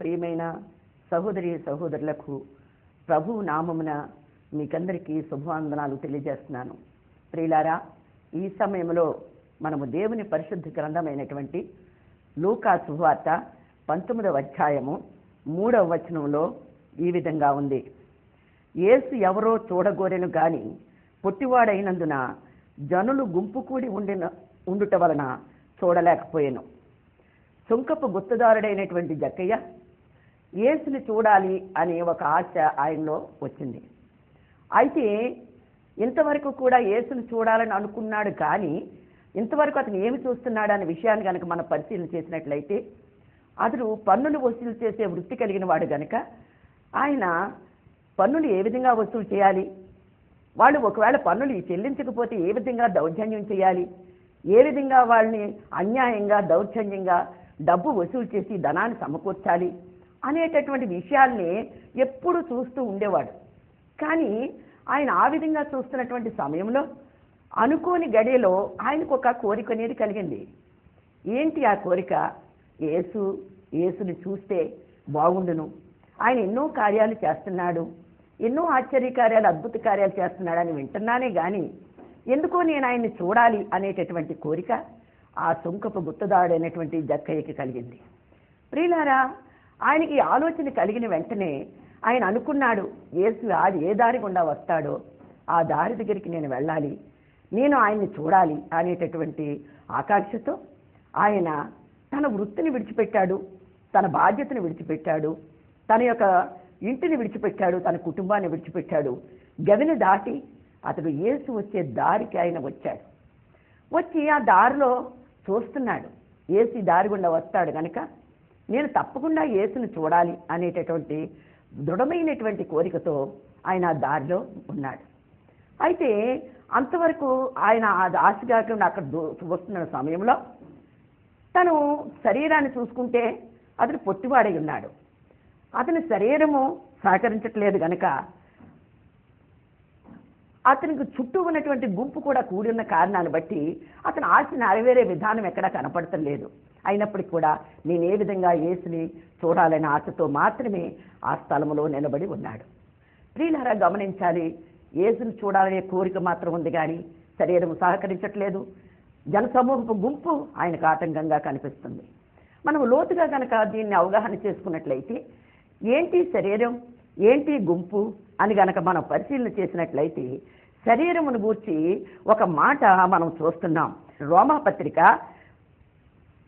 ప్రియమైన సహోదరి సహోదరులకు ప్రభు నామమున మీకందరికీ శుభవందనాలు తెలియజేస్తున్నాను. ప్రియులారా, ఈ సమయంలో మనము దేవుని పరిశుద్ధ గ్రంథమైనటువంటి లూకా సువార్త 19వ అధ్యాయము 3వ వచనంలో ఈ విధంగా ఉంది. యేసు ఎవరో చూడగోరెను గాని పొట్టివాడైనందున జనులు గుంపు కూడి ఉండుట వలన చూడలేకపోయాను. సుంకపు గుత్తదారుడైనటువంటి జక్కయ్య యేసుని చూడాలి అనే ఒక ఆశ ఆయనలో వచ్చింది. అయితే ఇంతవరకు కూడా యేసుని చూడాలని అనుకున్నాడు, కానీ ఇంతవరకు అతను ఏమి చూస్తున్నాడు అనే విషయాన్ని కనుక మనం పరిశీలన చేసినట్లయితే, అతడు పన్నులు వసూలు చేసే వృత్తి కలిగిన వాడు గనుక ఆయన పన్నులు ఏ విధంగా వసూలు చేయాలి, వాళ్ళు ఒకవేళ పన్నులు చెల్లించకపోతే ఏ విధంగా దౌర్జన్యం చేయాలి, ఏ విధంగా వాళ్ళని అన్యాయంగా దౌర్జన్యంగా డబ్బు వసూలు చేసి ధనాన్ని సమకూర్చాలి అనేటటువంటి విషయాల్ని ఎప్పుడు చూస్తూ ఉండేవాడు. కానీ ఆయన ఆ విధంగా చూస్తున్నటువంటి సమయంలో అనుకోని గడియలో ఆయనకు ఒక కోరిక అనేది కలిగింది. ఏంటి ఆ కోరిక? యేసుని చూస్తే బాగుండును, ఆయన ఎన్నో కార్యాలు చేస్తున్నాడు, ఎన్నో ఆశ్చర్యకార్యాలు అద్భుత కార్యాలు చేస్తున్నాడు అని వింటున్నానే కానీ ఎందుకో నేను ఆయన్ని చూడాలి అనేటటువంటి కోరిక ఆ సుంకపు గుత్తదాడైనటువంటి జక్కయ్యకి కలిగింది. ప్రియులారా, ఆయనకి ఆలోచన కలిగిన వెంటనే ఆయన అనుకున్నాడు, యేసు ఏ దారి గుండా వస్తాడో ఆ దారి దగ్గరికి నేను వెళ్ళాలి, నేను ఆయన్ని చూడాలి అనేటటువంటి ఆకాంక్షతో ఆయన తన వృత్తిని విడిచిపెట్టాడు, తన బాధ్యతను విడిచిపెట్టాడు, తన యొక్క ఇంటిని విడిచిపెట్టాడు, తన కుటుంబాన్ని విడిచిపెట్టాడు. గవిని దాటి అతడు యేసు వచ్చే దారికి ఆయన వచ్చాడు. వచ్చి ఆ దారిలో చూస్తున్నాడు, యేసు దారి గుండా వస్తాడు కనుక నేను తప్పకుండా యేసుని చూడాలి అనేటటువంటి దృఢమైనటువంటి కోరికతో ఆయన ఆ దారిలో ఉన్నాడు. అయితే అంతవరకు ఆయన ఆ ఆశగా అక్కడ వస్తున్న సమయంలో తను శరీరాన్ని చూసుకుంటే అతను పొట్టివాడై ఉన్నాడు. అతని శరీరము సహకరించట్లేదు కనుక అతనికి చుట్టూ ఉన్నటువంటి గుంపు కూడా కూడి ఉన్న కారణాన్ని బట్టి అతని ఆశ నెరవేరే విధానం ఎక్కడా కనపడటం లేదు. అయినప్పటికీ కూడా నేను ఏ విధంగా యేసుని చూడాలనే ఆశతో మాత్రమే ఆ స్థలంలో నిలబడి ఉన్నాడు. ప్రియులారా, గమనించాలి, యేసుని చూడాలనే కోరిక మాత్రం ఉంది కానీ శరీరం సహకరించట్లేదు. జనసమూహపు గుంపు ఆయనకు ఆటంకంగా కనిపిస్తుంది. మనం లోతుగా కనుక దీన్ని అవగాహన చేసుకున్నట్లయితే ఏంటి శరీరం, ఏంటి గుంపు అని గనక మనం పరిశీలన చేసినట్లయితే శరీరమును గూర్చి ఒక మాట మనం చూస్తున్నాం. రోమాపత్రిక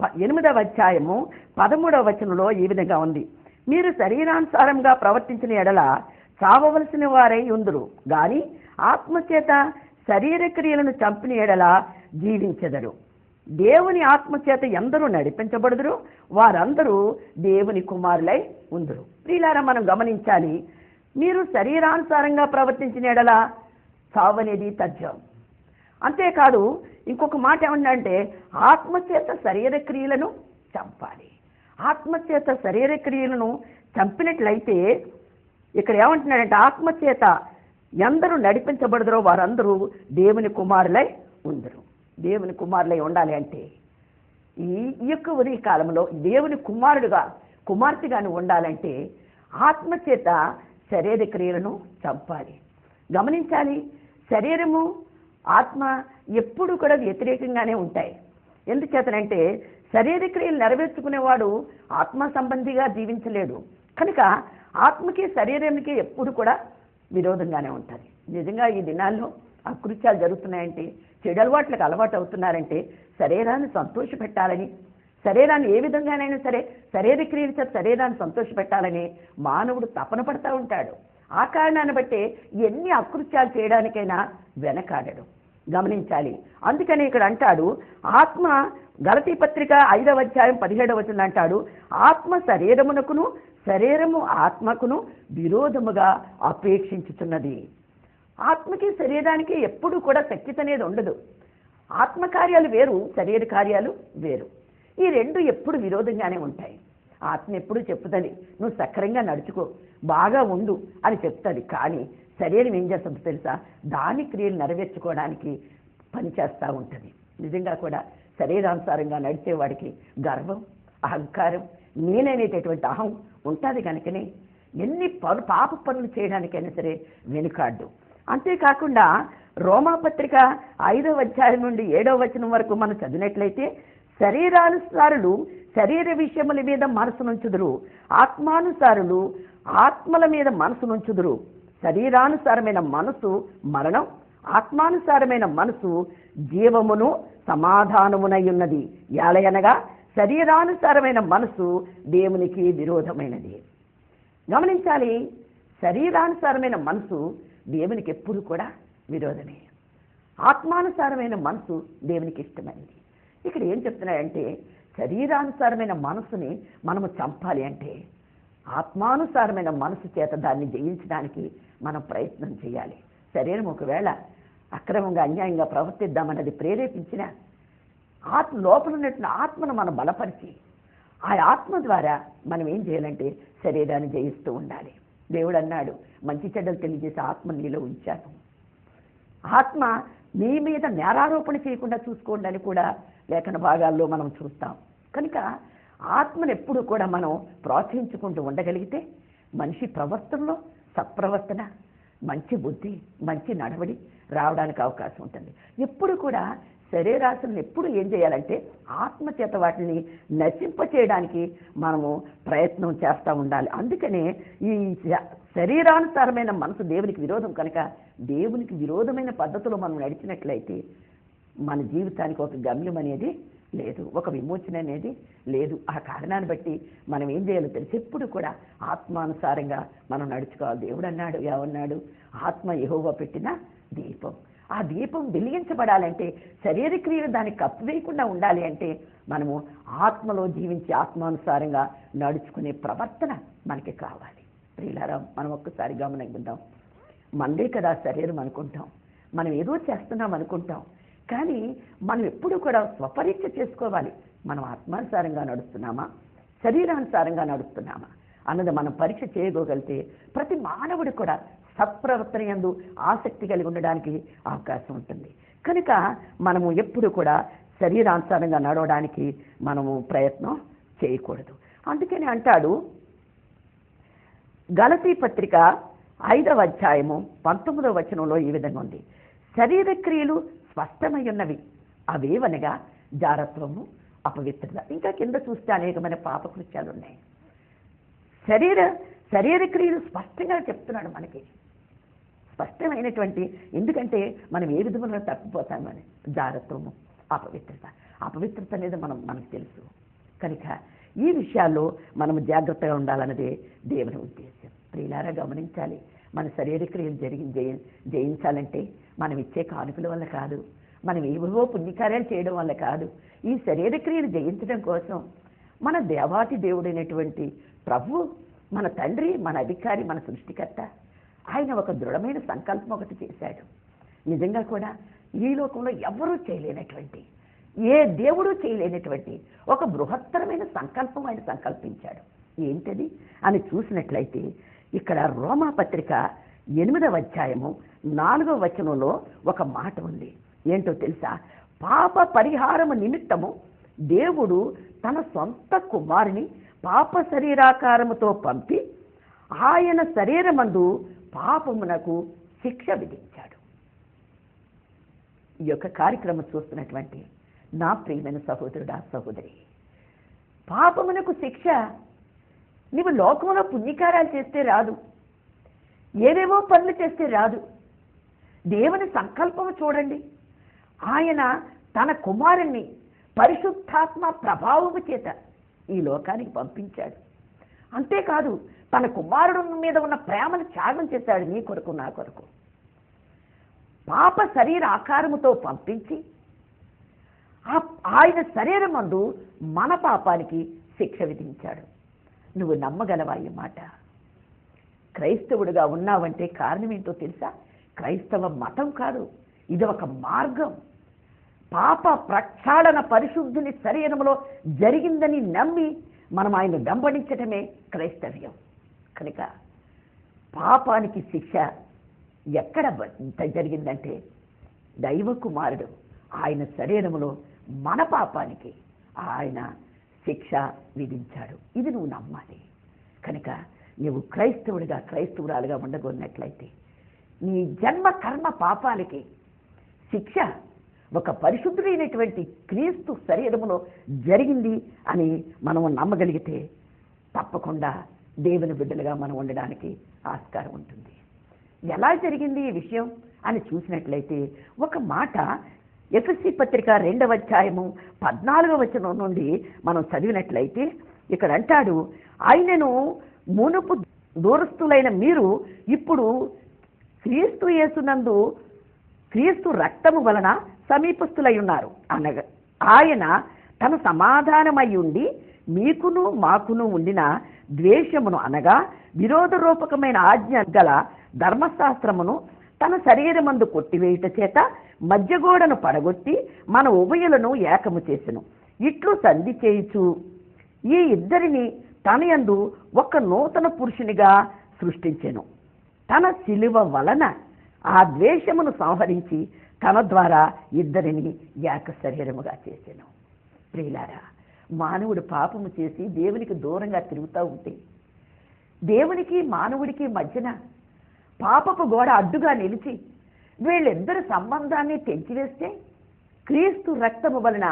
8వ అధ్యాయము 13వ వచనంలో ఈ విధంగా ఉంది. మీరు శరీరానుసారంగా ప్రవర్తించిన ఎడల చావవలసిన వారై ఉందురు గాని ఆత్మచేత శరీర క్రియలను చంపిన ఎడల జీవించెదరు. దేవుని ఆత్మచేత ఎందరూ నడిపించబడుదురు వారందరూ దేవుని కుమారులై ఉందురు. ప్రియులారా, మనం గమనించాలి, మీరు శరీరానుసారంగా ప్రవర్తించిన ఎడల చావు అనేది తథ్యం. అంతేకాదు ఇంకొక మాట ఏమంటే ఆత్మచేత శరీర క్రియలను చంపాలి. ఆత్మచేత శరీర క్రియలను చంపినట్లయితే ఇక్కడ ఏమంటున్నాడంటే ఆత్మచేత ఎందరూ నడిపించబడుదురో వారందరూ దేవుని కుమారులై ఉందరు. దేవుని కుమారులై ఉండాలి అంటే ఈ యొక్క ఉదయ కాలంలో దేవుని కుమార్తెగాను ఉండాలంటే ఆత్మచేత శరీర క్రియలను చంపాలి. గమనించాలి, శరీరము ఆత్మ ఎప్పుడు కూడా వ్యతిరేకంగానే ఉంటాయి. ఎందుచేతనంటే శరీర క్రియలు నెరవేర్చుకునేవాడు ఆత్మ సంబంధిగా జీవించలేడు కనుక ఆత్మకి శరీరానికి ఎప్పుడు కూడా విరోధంగానే ఉంటుంది. నిజంగా ఈ దినాల్లో అకృత్యాలు జరుగుతున్నాయంటే, చెడు అలవాట్లకు అలవాటు అవుతున్నారంటే శరీరాన్ని సంతోషపెట్టాలని, శరీరాన్ని ఏ విధంగానైనా సరే శరీర క్రియలు చేత శరీరాన్ని సంతోషపెట్టాలని మానవుడు తపన పడతా ఉంటాడు. ఆ కారణాన్ని బట్టి ఎన్ని అకృత్యాలు చేయడానికైనా వెనకాడడు. గమనించాలి. అందుకని ఇక్కడ అంటాడు, ఆత్మ గలతీ పత్రిక 5వ అధ్యాయం 17వ వచనం అంటాడు, ఆత్మ శరీరమునకును శరీరము ఆత్మకును విరోధముగా అపేక్షించుచున్నది. ఆత్మకి శరీరానికి ఎప్పుడు కూడా శక్తి అనేది ఉండదు. ఆత్మ కార్యాలు వేరు, శరీర కార్యాలు వేరు. ఈ రెండు ఎప్పుడు విరోధంగానే ఉంటాయి. ఆత్మ ఎప్పుడు చెప్తుంది, నువ్వు సక్రంగా నడుచుకో, బాగా ఉండు అని చెప్తుంది. కానీ శరీరం ఏం చేస్తుందో తెలుసా, దాని క్రియలు నెరవేర్చుకోవడానికి పనిచేస్తూ ఉంటుంది. నిజంగా కూడా శరీరానుసారంగా నడిచేవాడికి గర్వం, అహంకారం, నేననేటటువంటి అహం ఉంటుంది కనుకనే ఎన్ని పాప పనులు చేయడానికైనా సరే వెనుకాడ్డు. అంతేకాకుండా రోమాపత్రిక 5వ అధ్యాయం నుండి 7వ వచనం వరకు మనం చదివినట్లయితే, శరీరానుసారులు శరీర విషయముల మీద మనసునుంచుదురు, ఆత్మానుసారులు ఆత్మల మీద మనసునుంచుదురు. శరీరానుసారమైన మనసు మరణం, ఆత్మానుసారమైన మనసు జీవమును సమాధానమునై ఉన్నది. ఎలయనగా శరీరానుసారమైన మనసు దేవునికి విరోధమైనది. గమనించాలి, శరీరానుసారమైన మనసు దేవునికి ఎప్పుడు కూడా విరోధమే. ఆత్మానుసారమైన మనసు దేవునికి ఇష్టమైనది. ఇక్కడ ఏం చెప్తున్నాడంటే, శరీరానుసారమైన మనసుని మనము చంపాలి అంటే ఆత్మానుసారమైన మనసు చేత దాన్ని జయించడానికి మనం ప్రయత్నం చేయాలి. శరీరం ఒకవేళ అక్రమంగా అన్యాయంగా ప్రవర్తిద్దామన్నది ప్రేరేపించిన లోపల ఉన్నటువంటి ఆత్మను మనం బలపరిచి ఆ ఆత్మ ద్వారా మనం ఏం చేయాలంటే శరీరాన్ని జయిస్తూ ఉండాలి. దేవుడు అన్నాడు, మంచి చెడ్డలు తెలియజేసి ఆత్మ నీలో ఉంచాను. ఆత్మ నీ మీద నేరారోపణ చేయకుండా చూసుకోండి అని కూడా లేఖన భాగాల్లో మనం చూస్తాం. కనుక ఆత్మను ఎప్పుడూ కూడా మనం ప్రోత్సహించుకుంటూ ఉండగలిగితే మనిషి ప్రవర్తనలో సత్ప్రవర్తన, మంచి బుద్ధి, మంచి నడవడి రావడానికి అవకాశం ఉంటుంది. ఎప్పుడు కూడా శరీరాశలను ఎప్పుడు ఏం చేయాలంటే ఆత్మచేత వాటిని నశింపచేయడానికి మనము ప్రయత్నం చేస్తూ ఉండాలి. అందుకనే ఈ శరీరానుసారమైన మనసు దేవునికి విరోధం కనుక దేవునికి విరోధమైన పద్ధతిలో మనం నడిచినట్లయితే మన జీవితానికి ఒక గమ్యం అనేది లేదు, ఒక విమోచన అనేది లేదు. ఆ కారణాన్ని బట్టి మనం ఏం చేయాలో తెలిసి ఎప్పుడు కూడా ఆత్మానుసారంగా మనం నడుచుకోవాలి. దేవుడు అన్నాడు, ఏమన్నాడు, ఆత్మ యెహోవా పెట్టిన దీపం. ఆ దీపం వెలిగించబడాలంటే, శరీర క్రియలు దాన్ని కప్పివేయకుండా ఉండాలి అంటే మనము ఆత్మలో జీవించి ఆత్మానుసారంగా నడుచుకునే ప్రవర్తన మనకి కావాలి. ప్రియులారా, మనం ఒక్కసారి గమనిద్దాం. మనదే కదా శరీరం అనుకుంటాం, మనం ఏదో చేస్తున్నాం అనుకుంటాం. కానీ మనం ఎప్పుడు కూడా స్వపరీక్ష చేసుకోవాలి. మనం ఆత్మానుసారంగా నడుస్తున్నామా, శరీరానుసారంగా నడుస్తున్నామా అన్నది మనం పరీక్ష చేయగలిగితే ప్రతి మానవుడు కూడా సత్ప్రవర్తన యందు ఆసక్తి కలిగి ఉండడానికి అవకాశం ఉంటుంది. కనుక మనము ఎప్పుడు కూడా శరీరానుసారంగా నడవడానికి మనము ప్రయత్నం చేయకూడదు. అందుకని అంటాడు, గలతీ పత్రిక 5వ అధ్యాయము 19వ వచనంలో ఈ విధంగా ఉంది, శరీర క్రియలు స్పష్టమై ఉన్నవి, అవేవనగా జారత్వము, అపవిత్రత. ఇంకా కింద చూస్తే అనేకమైన పాపకృత్యాలు ఉన్నాయి. శరీర క్రియలు స్పష్టంగా చెప్తున్నాడు మనకి, స్పష్టమైనటువంటి. ఎందుకంటే మనం ఏ విధంగా తప్పిపోతామని, జారత్వము, అపవిత్రత. అపవిత్రత అనేది మనకు తెలుసు. కనుక ఈ విషయాల్లో మనం జాగ్రత్తగా ఉండాలన్నదే దేవుని ఉద్దేశం. ప్రియులారా, గమనించాలి, మన శరీర క్రియలు జయించాలంటే మనం ఇచ్చే కానుకల వల్ల కాదు, మనం ఏవో పుణ్యకార్యాలు చేయడం వల్ల కాదు. ఈ శరీర క్రియలు జయించడం కోసం మన దేవాతి దేవుడైనటువంటి ప్రభు, మన తండ్రి, మన అధికారి, మన సృష్టికర్త, ఆయన ఒక దృఢమైన సంకల్పం ఒకటి చేశాడు. నిజంగా కూడా ఈ లోకంలో ఎవరూ చేయలేనటువంటి, ఏ దేవుడు చేయలేనటువంటి ఒక బృహత్తరమైన సంకల్పం ఆయన సంకల్పించాడు. ఏంటది అని చూసినట్లయితే ఇక్కడ రోమాపత్రిక 8వ అధ్యాయము 4వ వచనంలో ఒక మాట ఉంది. ఏంటో తెలుసా? పాప పరిహారము నిమిత్తము దేవుడు తన సొంత కుమారుని పాప శరీరాకారముతో పంపి ఆయన శరీరమందు పాపమునకు శిక్ష విధించాడు. ఈ యొక్క కార్యక్రమం చూస్తున్నటువంటి నా ప్రియమైన సహోదరుడా, సహోదరి, పాపమునకు శిక్ష నీవు లోకంలో పుణ్యకార్యాలు చేస్తే రాదు, ఏవేవో పనులు చేస్తే రాదు. దేవుని సంకల్పము చూడండి. ఆయన తన కుమారుణ్ణి పరిశుద్ధాత్మ ప్రభావము చేత ఈ లోకానికి పంపించాడు. అంతేకాదు, తన కుమారుడు మీద ఉన్న ప్రేమను త్యాగం చేశాడు, నీ కొరకు, నా కొరకు. పాప శరీర ఆకారముతో పంపించి ఆయన శరీరమందు మన పాపానికి శిక్ష విధించాడు. నువ్వు నమ్మగలవా ఈ మాట? క్రైస్తవుడిగా ఉన్నావంటే కారణం ఏంటో తెలుసా? క్రైస్తవ మతం కాదు, ఇది ఒక మార్గం. పాప ప్రక్షాళన పరిశుద్ధుని శరీరంలో జరిగిందని నమ్మి మనం ఆయన వెంబడించటమే క్రైస్తవ్యం. కనుక పాపానికి శిక్ష ఎక్కడ జరిగిందంటే దైవ కుమారుడు ఆయన శరీరంలో మన పాపానికి ఆయన శిక్ష విధించాడు. ఇది నువ్వు నమ్మాలి. కనుక నీవు క్రైస్తవురాలుగా ఉండగొన్నట్లయితే నీ జన్మ కర్మ పాపాలకి శిక్ష ఒక పరిశుద్ధుడైనటువంటి క్రీస్తు శరీరములో జరిగింది అని మనం నమ్మగలిగితే తప్పకుండా దేవుని బిడ్డలుగా మనం ఉండడానికి ఆస్కారం ఉంటుంది. ఎలా జరిగింది ఈ విషయం అని చూసినట్లయితే ఒక మాట ఎఫెసీ పత్రిక 2వ అధ్యాయము 14వ వచనం నుండి మనం చదివినట్లయితే ఇక్కడ అంటాడు, ఆయనను మునుపు దూరస్తులైన మీరు ఇప్పుడు క్రీస్తు యేసునందు క్రీస్తు రక్తము వలన సమీపస్తులై ఉన్నారు అనగా ఆయన తన సమాధానమై ఉండి మీకును మాకును ఉండిన ద్వేషమును అనగా విరోధ రూపకమైన ఆజ్ఞ గల ధర్మశాస్త్రమును తన శరీరమందు కొట్టివేయుట చేత మధ్యగోడను పడగొట్టి మన ఉభయులను ఏకము చేసెను. ఇట్లు సంధి చేయుచు ఈ ఇద్దరిని తన యందు ఒక నూతన పురుషునిగా సృష్టించెను. తన శిలువ వలన ఆ ద్వేషమును సంహరించి తన ద్వారా ఇద్దరిని ఏక శరీరముగా చేసెను. ప్రియులారా, మానవుడు పాపము చేసి దేవునికి దూరంగా తిరుగుతూ ఉంటే దేవునికి మానవుడికి మధ్యన పాపపు గోడ అడ్డుగా నిలిచి వీళ్ళిద్దరి సంబంధాన్ని తెంచివేస్తే క్రీస్తు రక్తము వలన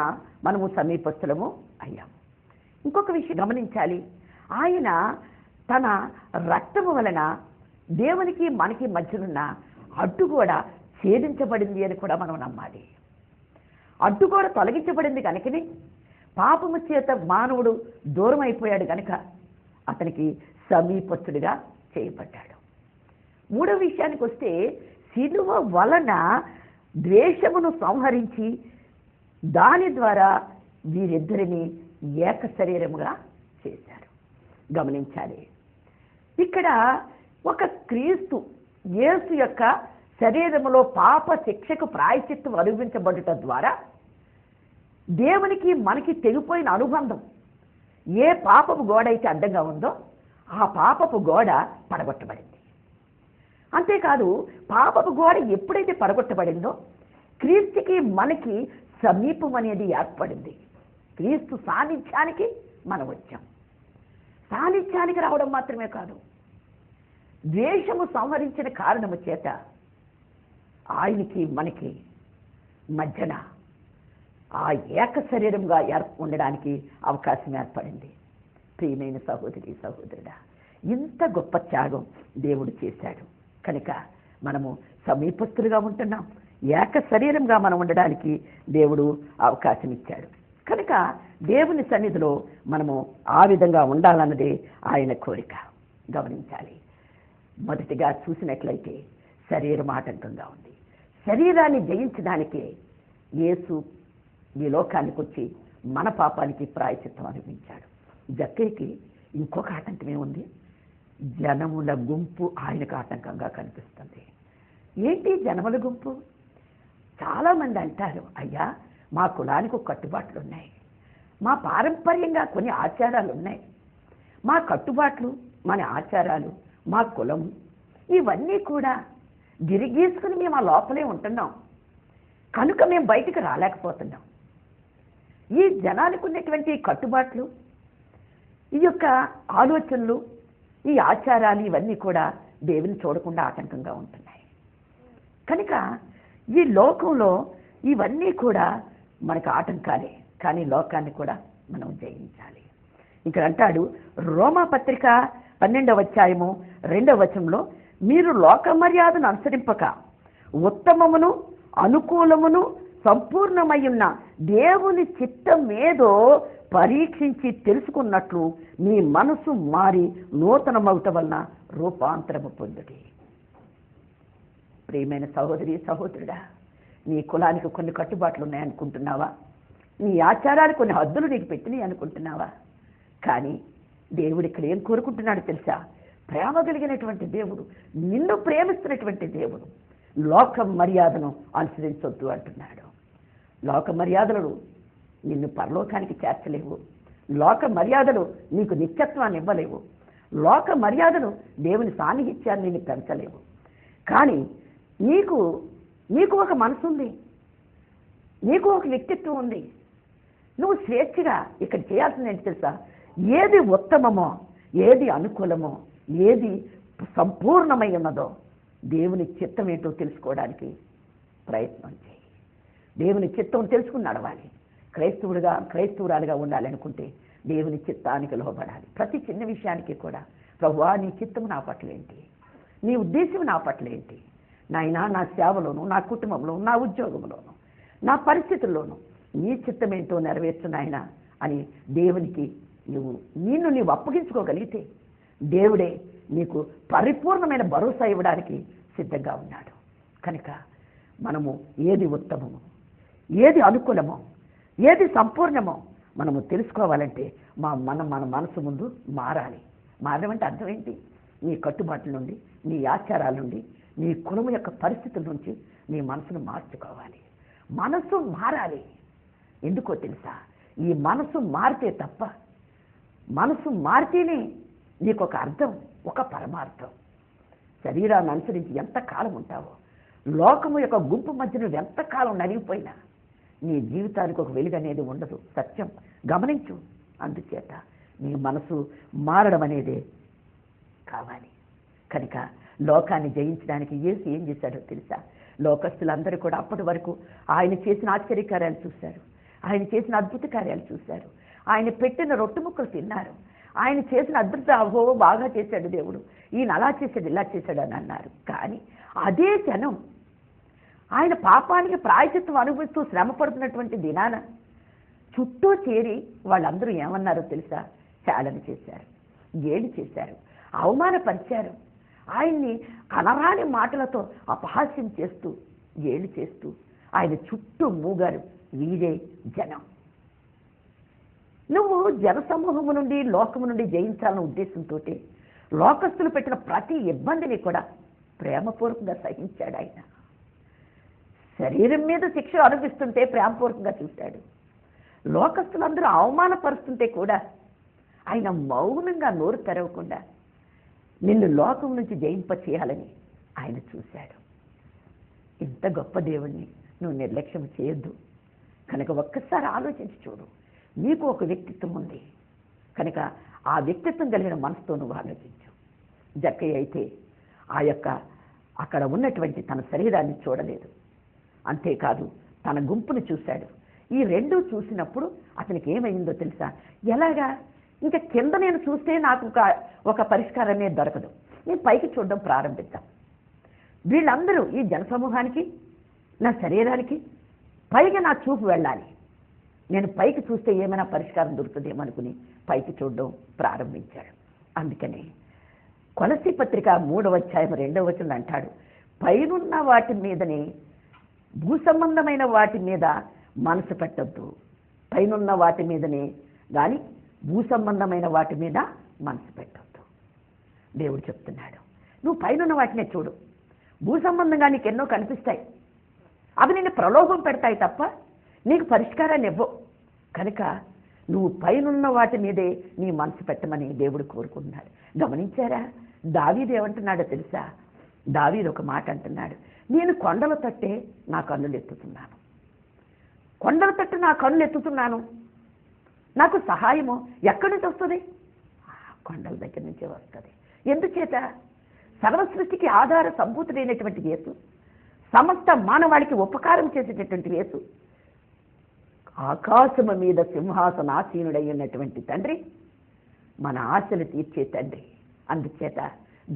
మనము సమీపస్తులము అయ్యాము. ఇంకొక విషయం గమనించాలి, ఆయన తన రక్తము వలన దేవునికి మనకి మధ్యనున్న అడ్డుగోడ ఛేదించబడింది అని కూడా మనం నమ్మాలి. అడ్డుగోడ తొలగించబడింది కనుకనే పాపము చేత మానవుడు దూరం అయిపోయాడు కనుక అతనికి సమీపస్తుడిగా చేయబడ్డాడు. మూడవ విషయానికి వస్తే శిలువ వలన ద్వేషమును సంహరించి దాని ద్వారా వీరిద్దరిని ఏక శరీరముగా చేశారు. గమనించాలి, ఇక్కడ ఒక క్రీస్తు యేసు యొక్క శరీరములో పాప శిక్షకు ప్రాయశ్చిత్తం అనుభవించబడుట ద్వారా దేవునికి మనకి తెగిపోయిన అనుబంధం, ఏ పాపపు గోడ అయితే అడ్డంగా ఉందో ఆ పాపపు గోడ పడగొట్టబడింది. అంతేకాదు, పాపపు గోడ ఎప్పుడైతే పడగొట్టబడిందో క్రీస్తుకి మనకి సమీపం అనేది ఏర్పడింది. క్రీస్తు సాన్నిధ్యానికి మనం వచ్చాం. సాన్నిధ్యానికి రావడం మాత్రమే కాదు, ద్వేషము సంహరించిన కారణము చేత ఆయనకి మనకి మధ్యన ఆ ఏక శరీరంగా ఉండడానికి అవకాశం ఏర్పడింది. ప్రియమైన సహోదరి సహోదరుడా, ఇంత గొప్ప త్యాగం దేవుడు చేశాడు కనుక మనము సమీపస్తులుగా ఉంటున్నాం. ఏక శరీరంగా మనం ఉండడానికి దేవుడు అవకాశం ఇచ్చాడు కనుక దేవుని సన్నిధిలో మనము ఆ విధంగా ఉండాలన్నదే ఆయన కోరిక. గమనించాలి, మొదటిగా చూసినట్లయితే శరీరం ఆటంకంగా ఉంది. శరీరాన్ని జయించడానికే యేసు ఈ లోకానికి వచ్చి మన పాపానికి ప్రాయశ్చిత్తం అనుభవించాడు. జక్కయ్యకి ఇంకొక ఆటంకమే ఉంది, జనముల గుంపు ఆయనకు ఆటంకంగా కనిపిస్తుంది. ఏంటి జనముల గుంపు? చాలామంది అంటారు, అయ్యా మా కులానికి ఒక కట్టుబాట్లు ఉన్నాయి, మా పారంపర్యంగా కొన్ని ఆచారాలు ఉన్నాయి, మా కట్టుబాట్లు మన ఆచారాలు మా కులం ఇవన్నీ కూడా గిరిగీసుకుని మేము ఆ లోపలే ఉంటున్నాం కనుక మేము బయటికి రాలేకపోతున్నాం. ఈ జనానికి ఉన్నటువంటి కట్టుబాట్లు, ఈ యొక్క ఆలోచనలు, ఈ ఆచారాలు ఇవన్నీ కూడా దేవుని చూడకుండా ఆటంకంగా ఉంటున్నాయి కనుక ఈ లోకంలో ఇవన్నీ కూడా మనకు ఆటంకాలే, కానీ లోకాన్ని కూడా మనం జయించాలి. ఇక్కడ అంటాడు రోమా పత్రిక 12వ అధ్యాయము 2వ వచనంలో, మీరు లోక మర్యాదను అనుసరింపక ఉత్తమమును అనుకూలమును సంపూర్ణమయ్యున్న దేవుని చిత్తమేదో పరీక్షించి తెలుసుకున్నట్లు మీ మనసు మారి నూతనమవుట వలన రూపాంతరము పొందుడి. ప్రియమైన సహోదరి సహోదరుడా, నీ కులానికి కొన్ని కట్టుబాట్లు ఉన్నాయనుకుంటున్నావా? నీ ఆచారాలు కొన్ని హద్దులు నీకు పెట్టినాయి అనుకుంటున్నావా? కానీ దేవుడు ఇక్కడ ఏం కోరుకుంటున్నాడు తెలుసా? ప్రేమ కలిగినటువంటి దేవుడు, నిన్ను ప్రేమిస్తున్నటువంటి దేవుడు లోక మర్యాదను అనుసరించొద్దు అంటున్నాడు. లోక మర్యాదలు నిన్ను పరలోకానికి చేర్చలేవు. లోక మర్యాదలు నీకు నిత్యత్వాన్ని ఇవ్వలేవు. లోక మర్యాదలు దేవుని సాన్నిహిత్యాన్ని నిన్ను పెంచలేవు. కానీ నీకు ఒక మనసు ఉంది, నీకు ఒక వ్యక్తిత్వం ఉంది. నువ్వు స్వేచ్ఛగా ఇక్కడ చేయాల్సింది ఏంటి తెలుసా? ఏది ఉత్తమమో, ఏది అనుకూలమో, ఏది సంపూర్ణమై ఉన్నదో దేవుని చిత్తం ఏంటో తెలుసుకోవడానికి ప్రయత్నం చేయి. దేవుని చిత్తం తెలుసుకుని నడవాలి. క్రైస్తవురాలుగా ఉండాలనుకుంటే దేవుని చిత్తానికి లోబడాలి. ప్రతి చిన్న విషయానికి కూడా ప్రభువా నీ చిత్తము నా పట్ల ఏంటి, నీ ఉద్దేశం నా పట్ల ఏంటి, నాయనా నా సేవలోను, నా కుటుంబంలోను, నా ఉద్యోగంలోను, నా పరిస్థితుల్లోనూ నీ చిత్తం ఏంటో నెరవేర్చు నాయనా అని దేవునికి నీవు అప్పగించుకోగలిగితే దేవుడే నీకు పరిపూర్ణమైన భరోసా ఇవ్వడానికి సిద్ధంగా ఉన్నాడు. కనుక మనము ఏది ఉత్తమమో, ఏది అనుకూలమో, ఏది సంపూర్ణమో మనము తెలుసుకోవాలంటే మన మనసు ముందు మారాలి. మారడం అంటే అర్థం ఏంటి? నీ కట్టుబాట్ల నుండి, నీ ఆచారాల నుండి, నీ కులం యొక్క పరిస్థితుల నుంచి నీ మనసును మార్చుకోవాలి. మనసు మారాలి. ఎందుకో తెలుసా? ఈ మనసు మారితే తప్ప, మనసు మారితేనే నీకు ఒక అర్థం, ఒక పరమార్థం. శరీరాన్ని అనుసరించి ఎంతకాలం ఉంటావో, లోకము యొక్క గుంపు మధ్య నువ్వు ఎంతకాలం నలిగిపోయినా నీ జీవితానికి ఒక వెలుగు అనేది ఉండదు. సత్యం గమనించు. అందుచేత నీ మనసు మారడం అనేది కావాలి. కనుక లోకాన్ని జయించడానికి యేసు ఏం చేశాడో తెలుసా? లోకస్తులందరూ కూడా అప్పటి వరకు ఆయన చేసిన ఆశ్చర్యకార్యాలు చూశారు, ఆయన చేసిన అద్భుత కార్యాలు చూశారు, ఆయన పెట్టిన రొట్టె ముక్కలు తిన్నారు, ఆయన చేసిన అద్భుత అహో బాగా చేశాడు దేవుడు, ఈయన అలా చేశాడు ఇలా చేశాడు అని అన్నారు. కానీ అదే జనం ఆయన పాపానికి ప్రాయశ్చిత్తం అనుభవిస్తూ శ్రమ పడుతున్నటువంటి దినాన చుట్టూ చేరి వాళ్ళందరూ ఏమన్నారో తెలుసా? హేళన చేశారు, గేలి చేశారు, అవమానపరిచారు. ఆయన్ని కనరాని మాటలతో అపహాస్యం చేస్తూ, గేలి చేస్తూ ఆయన చుట్టూ మూగారు. వీరే జనం. నువ్వు జనసమూహము నుండి, లోకము నుండి జయించాలన్న ఉద్దేశంతో లోకస్తులు పెట్టిన ప్రతి ఇబ్బందిని కూడా ప్రేమపూర్వకంగా సహించాడు. ఆయన శరీరం మీద శిక్ష అనుభవిస్తుంటే ప్రేమపూర్వకంగా చూశాడు. లోకస్తులందరూ అవమానపరుస్తుంటే కూడా ఆయన మౌనంగా నోరు తెరవకుండా నిన్ను లోకం నుంచి జయింప చేయాలని ఆయన చూశాడు. ఇంత గొప్ప దేవుణ్ణి నువ్వు నిర్లక్ష్యం చేయొద్దు. కనుక ఒక్కసారి ఆలోచించి చూడు. నీకు ఒక వ్యక్తిత్వం ఉంది కనుక ఆ వ్యక్తిత్వం కలిగిన మనసుతో నువ్వు ఆలోచించు. జక్కయ్య అయితే అక్కడ ఉన్నటువంటి తన శరీరాన్ని చూడలేదు, అంతేకాదు తన గుంపును చూశాడు. ఈ రెండూ చూసినప్పుడు అతనికి ఏమైందో తెలుసా? ఎలాగా? ఇంకా కింద నేను చూస్తే నాకు ఒక పరిష్కారమే దొరకదు, నేను పైకి చూడడం ప్రారంభిద్దాం. వీళ్ళందరూ ఈ జనసమూహానికి, నా శరీరానికి పైగా నా చూపు వెళ్ళాలి, నేను పైకి చూస్తే ఏమైనా పరిష్కారం దొరుకుతుందేమనుకుని పైకి చూడడం ప్రారంభించాడు. అందుకని కొలస్సీ పత్రిక 3వ అధ్యాయం 2వ వచనం అంటాడు, పైనున్న వాటి మీదనే, భూ సంబంధమైన వాటి మీద మనసు పెట్టద్దు. పైనున్న వాటి మీదనే కానీ భూ సంబంధమైన వాటి మీద మనసు పెట్టద్దు. దేవుడు చెప్తున్నాడు, నువ్వు పైనున్న వాటినే చూడు. భూ సంబంధంగా నీకు ఎన్నో కనిపిస్తాయి, అవి నిన్ను ప్రలోభం పెడతాయి తప్ప నీకు పరిష్కారాన్ని ఇవ్వవు. కనుక నువ్వు పైనున్న వాటి మీదే నీ మనసు పెట్టమని దేవుడు కోరుకుంటున్నాడు. గమనించారా? దావీదు ఏమంటున్నాడో తెలుసా? దావీదు ఒక మాట అంటున్నాడు, నేను కొండల తట్టే నా కన్నులు ఎత్తుతున్నాను. కొండల తట్టు నా కన్నులు ఎత్తుతున్నాను, నాకు సహాయము ఎక్కడి నుంచి వస్తుంది? కొండల దగ్గర నుంచే వస్తుంది. ఎందుచేత? సర్వసృష్టికి ఆధార సంభూతుడైనటువంటి యేసు, సమస్త మానవాళికి ఉపకారం చేసేటటువంటి యేసు, ఆకాశము మీద సింహాసనాసీనుడై ఉన్నటువంటి తండ్రి, మన ఆశలు తీర్చే తండ్రి. అందుచేత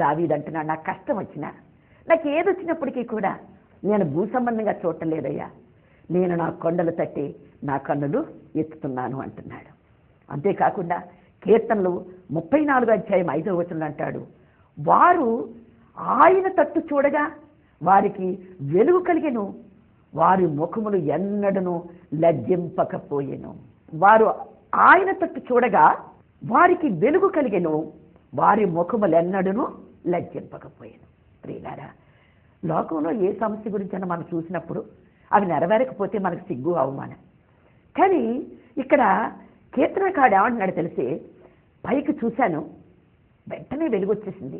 దావీదు అంటున్నాడు, నాకు కష్టం వచ్చినా, నాకు ఏదొచ్చినప్పటికీ కూడా నేను భూ సంబంధంగా చూడటం లేదయ్యా, నేను నా కొండలు తట్టి నా కన్నులు ఎత్తుతున్నాను అంటున్నాడు. అంతేకాకుండా కీర్తనలు 34వ అధ్యాయం 5వ వచనంలో అంటాడు, వారు ఆయన తట్టు చూడగా వారికి వెలుగు కలిగెను, వారి ముఖములు ఎన్నడను లజ్జింపకపోయెను. వారు ఆయన తట్టు చూడగా వారికి వెలుగు కలిగెను, వారి ముఖములు ఎన్నడను లజ్జింపకపోయెను. ప్రియులారా, లోకంలో ఏ సమస్య గురించైనా మనం చూసినప్పుడు అవి నెరవేరకపోతే మనకు సిగ్గు, అవమానం. కానీ ఇక్కడ కీర్తనకాడు ఏమంటున్నాడు తెలిసి, పైకి చూశాను, వెంటనే వెలుగు వచ్చేసింది,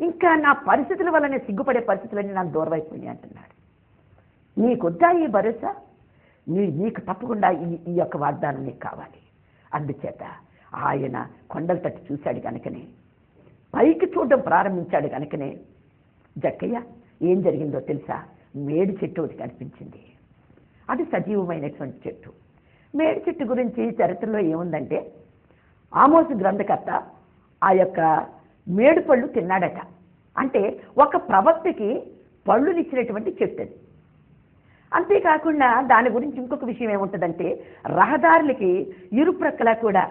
ఇంకా నా పరిస్థితుల వల్లనే సిగ్గుపడే పరిస్థితులన్నీ నాకు దూరం అయిపోయినాయి అంటున్నాడు. నీకొద్దా ఈ భరోసా? నీకు తప్పకుండా ఈ యొక్క వాగ్దానం నీకు కావాలి. అందుచేత ఆయన కొండల తట్టు చూశాడు కనుకనే, పైకి చూడడం ప్రారంభించాడు కనుకనే జక్కయ్య ఏం జరిగిందో తెలుసా? మేడి చెట్టు ఒకటి కనిపించింది. అది సజీవమైనటువంటి చెట్టు. మేడి చెట్టు గురించి చరిత్రలో ఏముందంటే, ఆమోసు గ్రంథకర్త ఆ యొక్క మేడు పళ్ళు తిన్నాడట. అంటే ఒక ప్రవక్తకి పళ్ళునిచ్చినటువంటి చెట్టు అది. అంతేకాకుండా దాని గురించి ఇంకొక విషయం ఏముంటుందంటే, రహదారులకి ఇరుప్రక్కల కూడా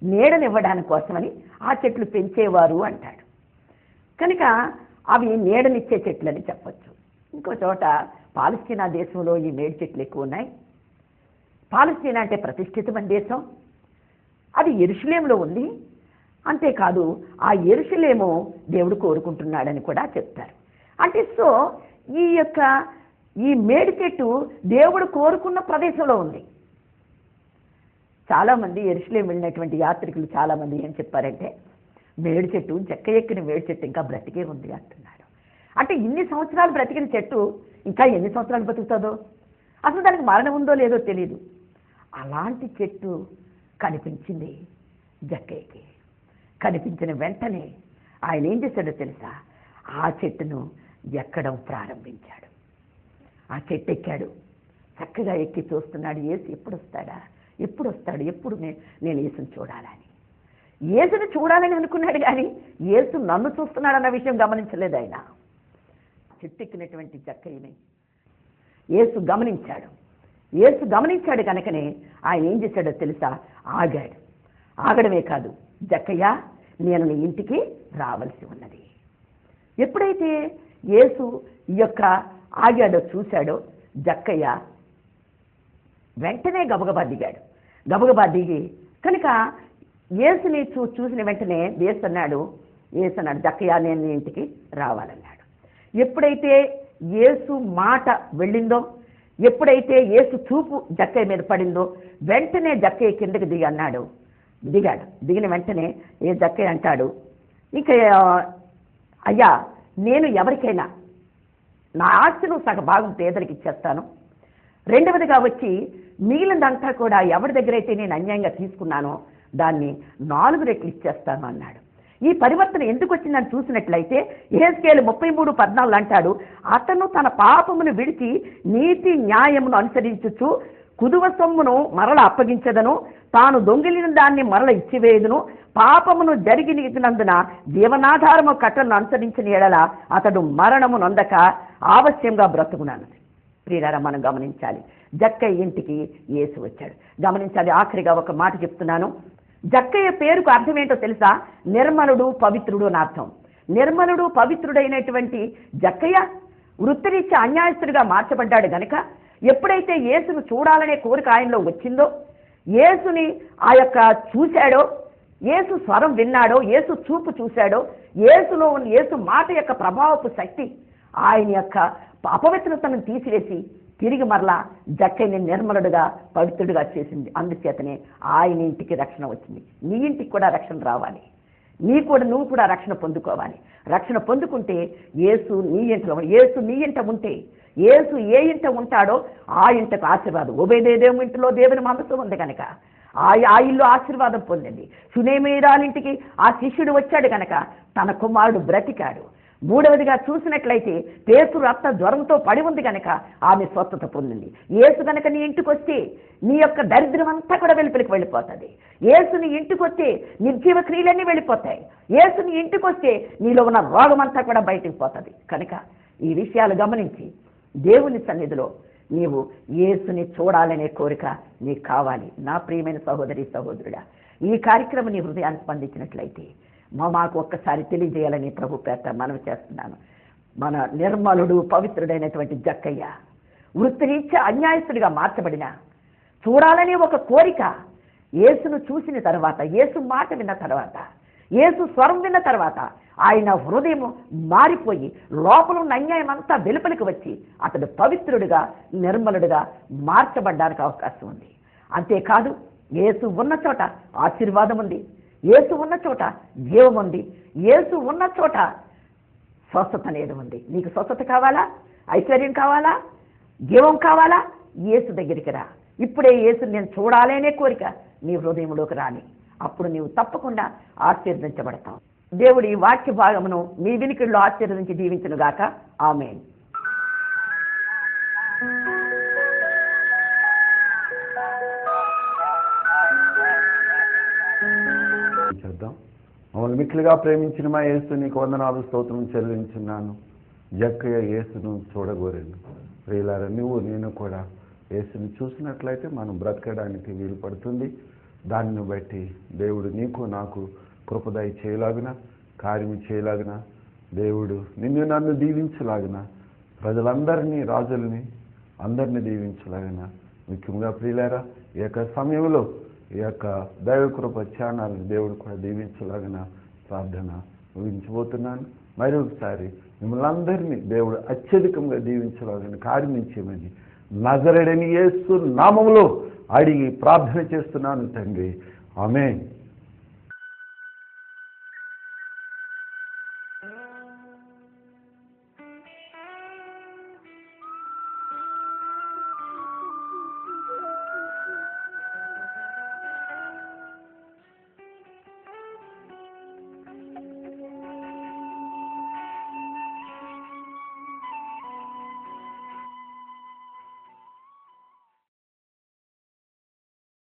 నీడనివ్వడానికి కోసమని ఆ చెట్లు పెంచేవారు అంటాడు. కనుక అవి నీడనిచ్చే చెట్లని చెప్పచ్చు. ఇంకో చోట పాలస్తీనా దేశంలో ఈ మేడి చెట్లు ఎక్కువ ఉన్నాయి. పాలస్తీనా అంటే ప్రతిష్ఠితమైన దేశం. అది యెరూషలేములో ఉంది. అంతేకాదు ఆ యెరూషలేము దేవుడు కోరుకుంటున్నాడని కూడా చెప్తారు. అంటే సో ఈ మేడి చెట్టు దేవుడు కోరుకున్న ప్రదేశంలో ఉంది. చాలామంది యెరూషలేము వెళ్ళినటువంటి యాత్రికులు చాలామంది ఏం చెప్పారంటే, మేడి చెట్టు, చెక్క ఎక్కిన మేడి చెట్టు ఇంకా బ్రతికే ఉంది అంటున్నారు. అంటే ఇన్ని సంవత్సరాలు బ్రతికిన చెట్టు ఇంకా ఎన్ని సంవత్సరాలు బతుకుతుందో, అసలు దానికి మరణం ఉందో లేదో తెలియదు. అలాంటి చెట్టు కనిపించింది జక్కయ్యకి. కనిపించిన వెంటనే ఆయన ఏం చేశాడో తెలుసా? ఆ చెట్టును ఎక్కడం ప్రారంభించాడు. ఆ చెట్టు ఎక్కాడు. చక్కగా ఎక్కి చూస్తున్నాడు, యేసు ఎప్పుడు వస్తాడా, ఎప్పుడు వస్తాడు, ఎప్పుడు నేను యేసుని చూడాలని. యేసుని చూడాలని అనుకున్నాడు, కానీ యేసు నన్ను చూస్తున్నాడన్న విషయం గమనించలేదు ఆయన. చెట్టు ఎక్కినటువంటి జక్కయ్యని యేసు గమనించాడు. యేసు గమనించాడు కనుకనే ఆయన ఏం చేశాడో తెలుసా? ఆగాడు. ఆగడమే కాదు, జక్కయ్య నేను నీ ఇంటికి రావాల్సి ఉన్నది. ఎప్పుడైతే యేసు ఈ యొక్క ఆగాడో చూశాడో జక్కయ్య వెంటనే గబగబా దిగాడు. గబగబా దిగి కనుక యేసుని చూసిన వెంటనే యేసు అన్నాడు జక్కయ్య నేను నీ ఇంటికి రావాలన్నాడు. ఎప్పుడైతే యేసు మాట వెళ్ళిందో, ఎప్పుడైతే యేసు చూపు జక్కయ్య మీద పడిందో వెంటనే జక్కయ్య కిందకి దిగాడు. దిగిన వెంటనే జక్కయ్య అంటాడు, ఇంకా అయ్యా నేను ఎవరికైనా నా ఆస్తిలో సగ భాగం పేదలకు ఇచ్చేస్తాను, రెండవదిగా వచ్చి మిగిలినంతా కూడా ఎవరి దగ్గర అయితే నేను అన్యాయంగా తీసుకున్నానో దాన్ని 4 రెట్లు ఇచ్చేస్తాను అన్నాడు. ఈ పరివర్తన ఎందుకు వచ్చిందని చూసినట్లయితే యెహెజ్కేలు 33:14 అంటాడు, అతను తన పాపమును విడిచి నీతి న్యాయమును అనుసరించుచు కుదువ సొమ్మును మరల అప్పగించదను, తాను దొంగిలిన దాన్ని మరల ఇచ్చివేయుదును, పాపమును జరిగినందున జీవనాధారము కట్టలను అనుసరించిన ఎడల అతడు మరణము నొందక ఆవశ్యంగా బ్రతుకున్నాను. ప్రియులారా, మనం గమనించాలి, జక్కయ్య ఇంటికి యేసు వచ్చాడు. గమనించాలి. ఆఖరిగా ఒక మాట చెప్తున్నాను. జక్కయ్య పేరుకు అర్థం ఏంటో తెలుసా? నిర్మలుడు, పవిత్రుడు అని అర్థం. నిర్మలుడు, పవిత్రుడైనటువంటి జక్కయ్య వృత్తిరీత్యా అన్యాయస్తుడిగా మార్చబడ్డాడు గనుక ఎప్పుడైతే యేసును చూడాలనే కోరిక ఆయనలో వచ్చిందో, యేసుని ఆ యొక్క చూశాడో, యేసు స్వరం విన్నాడో, యేసు చూపు చూశాడో, యేసులో ఉన్న యేసు మాట యొక్క ప్రభావపు శక్తి ఆయన యొక్క అపవిత్రతను తీసివేసి తిరిగి మరలా జక్కయ్యని నిర్మలుడుగా, పవిత్రుడిగా చేసింది. అందుచేతనే ఆయన ఇంటికి రక్షణ వచ్చింది. నీ ఇంటికి కూడా రక్షణ రావాలి. నువ్వు కూడా రక్షణ పొందుకోవాలి. రక్షణ పొందుకుంటే యేసు నీ ఇంట ఉంటే, యేసు ఏ ఇంట ఉంటాడో ఆ ఇంటకు ఆశీర్వాదం. ఓబేదేదేము ఇంటిలో దేవుని మనసు ఉంది కనుక ఆ ఇల్లు ఆశీర్వాదం పొందింది. సునేమీరాలింటికి ఆ శిష్యుడు వచ్చాడు కనుక తన కుమారుడు బ్రతికాడు. మూడవదిగా చూసినట్లయితే పేతురు రక్త జ్వరంతో పడి ఉంది కనుక ఆమె స్వస్థత పొందింది. యేసు కనుక నీ ఇంటికి వస్తే నీ యొక్క దరిద్రం అంతా కూడా వెలుపలికి వెళ్ళిపోతుంది. యేసు నీ ఇంటికి వస్తే నిర్జీవ క్రియలన్నీ వెళ్ళిపోతాయి. యేసు నీ ఇంటికి వస్తే నీలో ఉన్న రోగం అంతా కూడా బయటికి పోతుంది. కనుక ఈ విషయాలు గమనించి దేవుని సన్నిధిలో నీవు యేసుని చూడాలనే కోరిక నీకు కావాలి. నా ప్రియమైన సహోదరి సహోదరుడా, ఈ కార్యక్రమం నీ హృదయాన్ని స్పందించినట్లయితే మాకు ఒక్కసారి తెలియజేయాలని ప్రభు పేట మనవి చేస్తున్నాను. మన నిర్మలుడు, పవిత్రుడైనటువంటి జక్కయ్య వృత్తిరీత్యా అన్యాయస్తుడిగా మార్చబడిన చూడాలనే ఒక కోరిక యేసును చూసిన తర్వాత, యేసు మాట విన్న తర్వాత, యేసు స్వరం విన్న తర్వాత ఆయన హృదయం మారిపోయి లోపల ఉన్న అన్యాయం అంతా వెలుపలికి వచ్చి అతడు పవిత్రుడిగా, నిర్మలుడిగా మార్చబడ్డానికి అవకాశం ఉంది. అంతేకాదు, యేసు ఉన్న చోట ఆశీర్వాదం ఉంది, యేసు ఉన్న చోట జీవం ఉంది, యేసు ఉన్న చోట స్వస్థత అనేది ఉంది. నీకు స్వస్థత కావాలా, ఐశ్వర్యం కావాలా, జీవం కావాలా? యేసు దగ్గరికి రా. ఇప్పుడే యేసు నేను చూడాలనే కోరిక నీ హృదయంలోకి రాని. అప్పుడు నీవు తప్పకుండా ఆశీర్వదించబడతావు. దేవుడి ఈ వాక్య భాగమును మీ వినికిడిలో ఆశీర్వదించి దీవించునుగాక. ఆమేన్. చేద్దాం. మమ్మల్ని మిక్కిలిగా ప్రేమించిన మా యేసు నీకు వందనాలు స్తోత్రం చెల్లించున్నాను. జక్కయ్య యేసును చూడగోరాను. ప్రియులారా, నువ్వు నేను కూడా యేసుని చూసినట్లయితే మనం బ్రతకడానికి వీలు పడుతుంది. దానిని బట్టి దేవుడు నీకు నాకు కృపదయ చేయలాగిన, కార్యము చేయలాగిన, దేవుడు నిన్ను నన్ను దీవించలాగిన, ప్రజలందరినీ రాజుల్ని అందరినీ దీవించలాగిన, ముఖ్యంగా ప్రియులారా ఈ యొక్క సమయంలో ఈ యొక్క దైవ కృప ఛానల్ని దేవుడు కూడా దీవించలాగిన ప్రార్థన ముగించబోతున్నాను. మరి ఒకసారి మిమ్మల్ని అందరినీ దేవుడు అత్యధికంగా దీవించలాగిన కార్యం చేయమని నజరేయుడైన యేసు నామములో అడిగి ప్రార్థన చేస్తున్నాను తండ్రి. ఆమేన్.